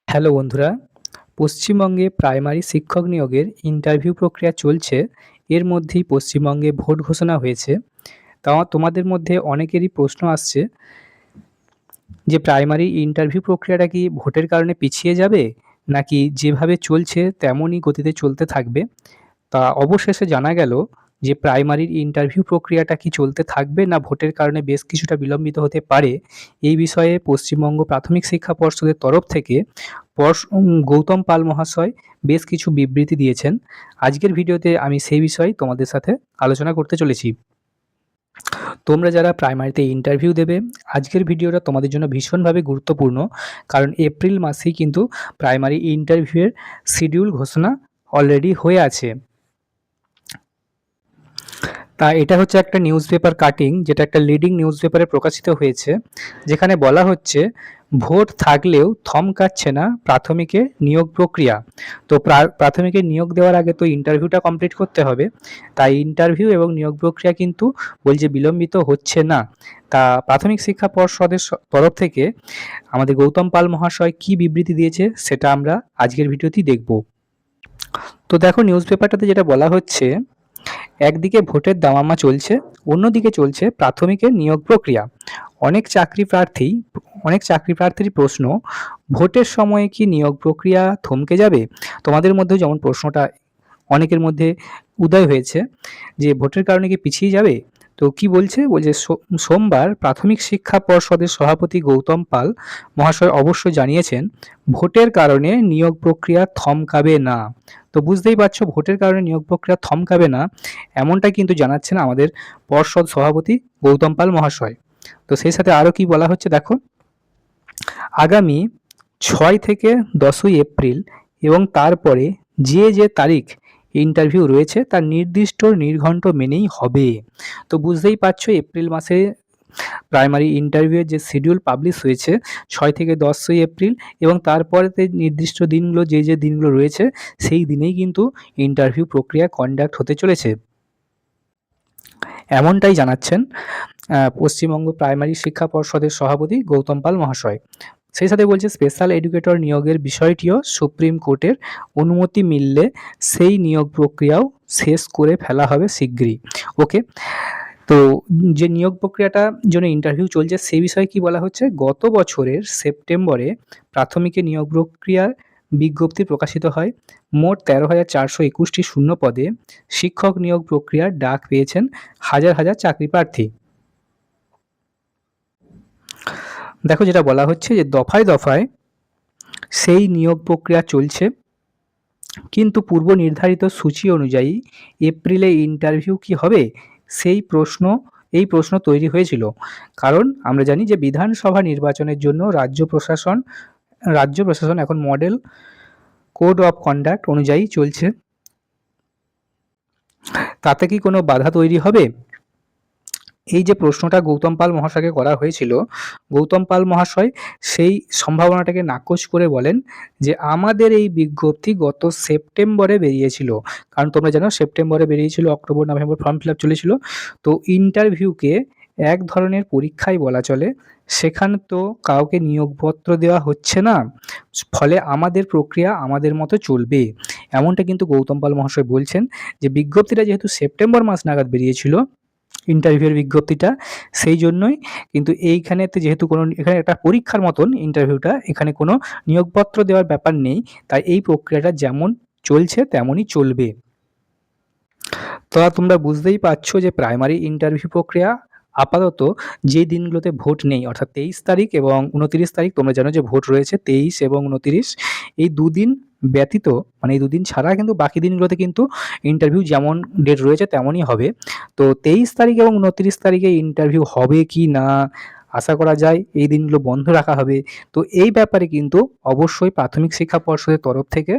Hello বন্ধুরা, পশ্চিমবঙ্গে primary শিক্ষক নিয়োগের ইন্টারভিউ প্রক্রিয়া চলছে। এর মধ্যেই পশ্চিমবঙ্গে ভোট ঘোষণা হয়েছে। তোমাদের মধ্যে অনেকেরই প্রশ্ন আসছে যে প্রাইমারি ইন্টারভিউ প্রক্রিয়াটা কি ভোটের কারণে পিছিয়ে যাবে? নাকি যেভাবে চলছে তেমনই গতিতে চলতে থাকবে? তা অবশেষে জানা গেল যে প্রাইমারির ইন্টারভিউ প্রক্রিয়াটা কি চলতে থাকবে না ভোটের কারণে বেশ কিছুটা বিলম্বিত হতে পারে। এই বিষয়ে পশ্চিমবঙ্গ প্রাথমিক শিক্ষা পর্ষদের তরফ থেকে গৌতম পাল মহাশয় বেশ কিছু বিবৃতি দিয়েছেন। আজকের ভিডিওতে আমি সেই বিষয়ে তোমাদের সাথে আলোচনা করতে চলেছি। তোমরা যারা প্রাইমারিতে ইন্টারভিউ দেবে, আজকের ভিডিওটা তোমাদের জন্য ভীষণভাবে গুরুত্বপূর্ণ। কারণ এপ্রিল মাসেই কিন্তু প্রাইমারি ইন্টারভিউয়ের শিডিউল ঘোষণা অলরেডি হয়ে আছে। তা এটা হচ্ছে একটা নিউজ পেপার কাটিং, যেটা একটা লিডিং নিউজ পেপারে প্রকাশিত হয়েছে, যেখানে বলা হচ্ছে ভোট থাকলেও থমকাচ্ছে না প্রাথমিকের নিয়োগ প্রক্রিয়া। তো প্রাথমিকের নিয়োগ দেওয়ার আগে তো ইন্টারভিউটা কমপ্লিট করতে হবে, তাই ইন্টারভিউ এবং নিয়োগ প্রক্রিয়া কিন্তু বলছে বিলম্বিত হচ্ছে না। তা প্রাথমিক শিক্ষা পর্ষদের তরফ থেকে আমাদের গৌতম পাল মহাশয় কি বিবৃতি দিয়েছে সেটা আমরা আজকের ভিডিওতেই দেখব। তো দেখো, নিউজ পেপারটাতে যেটা বলা হচ্ছে, একদিকে ভোটের দামামা চলছে, অন্যদিকে চলছে প্রাথমিকের নিয়োগ প্রক্রিয়া। অনেক চাকরি প্রার্থীর প্রশ্ন, ভোটের সময়ে কি নিয়োগ প্রক্রিয়া থমকে যাবে? তোমাদের মধ্যেও যেমন প্রশ্নটা অনেকের মধ্যে উদয় হয়েছে যে ভোটের কারণে কি পিছিয়ে যাবে। তো কি বলছে, সোমবার প্রাথমিক শিক্ষা পর্ষদের সভাপতি গৌতম পাল মহাশয় অবশ্য জানিয়েছেন ভোটের কারণে নিয়োগ প্রক্রিয়া থমকাবে না। তো বুঝতেই পারছো, ভোটের কারণে নিয়োগ প্রক্রিয়া থমকাবে না, এমনটাই কিন্তু জানাচ্ছেন আমাদের পর্ষদ সভাপতি গৌতম পাল মহাশয়। তো সেই সাথে আরও কি বলা হচ্ছে দেখো, আগামী 6 থেকে 10ই এপ্রিল এবং তারপরে যে তারিখ ইন্টারভিউ রয়েছে তার নির্দিষ্ট নির্ঘণ্ট মেনেই হবে। তো বুঝতেই পারছো, এপ্রিল মাসে প্রাইমারি ইন্টারভিউয়ের যে শিডিউল পাবলিশ হয়েছে 6 থেকে 10ই এপ্রিল, এবং তারপরেতে নির্দিষ্ট দিনগুলো যে দিনগুলো রয়েছে সেই দিনেই কিন্তু ইন্টারভিউ প্রক্রিয়া কন্ডাক্ট হতে চলেছে, এমনটাই জানাচ্ছেন পশ্চিমবঙ্গ প্রাইমারি শিক্ষা পর্ষদের সভাপতি গৌতম পাল মহাশয়। সেই সাথে বলছে স্পেশাল এডুকেটর নিয়োগের বিষয়টিও সুপ্রিম কোর্টের অনুমতি মিললে সেই নিয়োগ প্রক্রিয়াও শেষ করে ফেলা হবে শিগগিরই। ওকে, তো যে নিয়োগ প্রক্রিয়াটার জন্য ইন্টারভিউ চলছে সেই বিষয়ে কি বলা হচ্ছে, গত বছরের সেপ্টেম্বরে প্রাথমিকের নিয়োগ প্রক্রিয়ার বিজ্ঞপ্তি প্রকাশিত হয়। মোট 13,421টি শূন্য পদে শিক্ষক নিয়োগ প্রক্রিয়ার ডাক পেয়েছেন হাজার হাজার চাকরি প্রার্থী। দেখো, যেটা বলা হচ্ছে যে দফায় দফায় সেই নিয়োগ প্রক্রিয়া চলছে, কিন্তু পূর্ব নির্ধারিত সূচি অনুযায়ী এপ্রিলে ইন্টারভিউ কি হবে এই প্রশ্ন তৈরি হয়েছিল। কারণ আমরা জানি যে বিধানসভা নির্বাচনের জন্য রাজ্য প্রশাসন এখন মডেল কোড অফ কন্ডাক্ট অনুযায়ী চলছে। তাতে কি কোনো বাধা তৈরি হবে? এই যে প্রশ্নটা গৌতম পাল মহাশয়কে করা হয়েছিল, গৌতম পাল মহাশয় সেই সম্ভাবনাটাকে নাকচ করে বলেন যে আমাদের এই বিজ্ঞপ্তি গত সেপ্টেম্বরে বেরিয়েছিল। কারণ তোমরা জানো সেপ্টেম্বরে বেরিয়েছিল, October November form fill up চলেছিল। তো ইন্টারভিউকে এক ধরনের পরীক্ষাই বলা চলে, সেখানে তো কাউকে নিয়োগপত্র দেওয়া হচ্ছে না, ফলে আমাদের প্রক্রিয়া আমাদের মতো চলবে, এমনটা কিন্তু গৌতম পাল মহাশয় বলছেন। যে বিজ্ঞপ্তিটা যেহেতু সেপ্টেম্বর মাস নাগাদ বেরিয়েছিল ইন্টারভিউয়ের বিজ্ঞপ্তিটা, সেই জন্যই কিন্তু এইখানেতে যেহেতু এখানে একটা পরীক্ষার মতন ইন্টারভিউটা, এখানে কোনো নিয়োগপত্র দেওয়ার ব্যাপার নেই, তাই এই প্রক্রিয়াটা যেমন চলছে তেমনই চলবে। তো তোমরা বুঝতেই পারছো যে প্রাইমারি ইন্টারভিউ প্রক্রিয়া আপাতত যে দিনগুলোতে ভোট নেই, অর্থাৎ 23 তারিখ এবং 29 তারিখ, তোমরা জানো যে ভোট রয়েছে 23 এবং 29, এই দুদিন ব্যতীত, মানে এই দুদিন ছাড়া কিন্তু বাকি দিনগুলোতে কিন্তু ইন্টারভিউ যেমন ডেট রয়েছে তেমনই হবে। তো 23 তারিখ এবং 29 তারিখে ইন্টারভিউ হবে কি না আশা করা যায় এই দিনগুলো বন্ধ রাখা হবে। তো এই ব্যাপারে কিন্তু অবশ্যই প্রাথমিক শিক্ষা পর্ষদের তরফ থেকে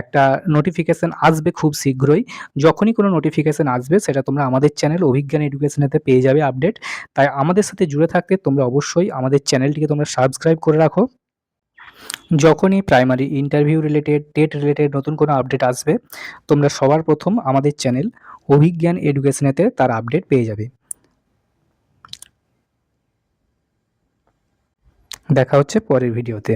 একটা নোটিফিকেশন আসবে খুব শীঘ্রই। যখনই কোনো নোটিফিকেশন আসবে সেটা তোমরা আমাদের চ্যানেল অভিজ্ঞান এডুকেশনেতে পেয়ে যাবে আপডেট। তাই আমাদের সাথে জুড়ে থাকতে তোমরা অবশ্যই আমাদের চ্যানেলটিকে তোমরা সাবস্ক্রাইব করে রাখো। যখনই primary interview related, TET related নতুন কোনো আপডেট আসবে, তোমরা সবার প্রথম আমাদের চ্যানেল অভিজ্ঞান এডুকেশনেতে তার আপডেট পেয়ে যাবে। দেখা হচ্ছে পরের ভিডিওতে।